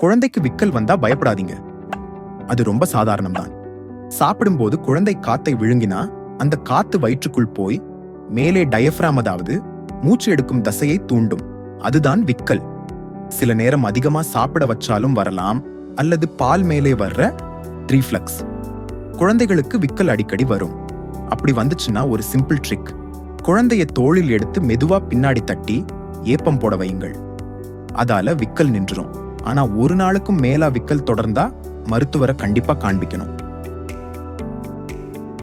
குழந்தைக்கு விக்கல் வந்தா பயப்படாதீங்க. அது ரொம்ப சாதாரணம்தான். சாப்பிடும்போது குழந்தை காத்தை விழுங்கினா அந்த காத்து வயிற்றுக்குள் போய் மேலே டயப்ராம், அதாவது மூச்சு எடுக்கும் தசையை தூண்டும். அதுதான் விக்கல். சில நேரம் அதிகமா சாப்பிட வச்சாலும் வரலாம், அல்லது பால் மேலே வர்ற ரீஃப்ளக்ஸ். குழந்தைகளுக்கு விக்கல் அடிக்கடி வரும். அப்படி வந்துச்சுன்னா ஒரு சிம்பிள் ட்ரிக்: குழந்தைய தோளில் எடுத்து மெதுவா பின்னாடி தட்டி ஏப்பம் போட வையுங்கள். அதால விக்கல் நின்றுரும். ஆனா ஒரு நாளுக்கும் மேலா விக்கல் தொடர்ந்தா மருத்துவரை கண்டிப்பா காண்பிக்கணும்.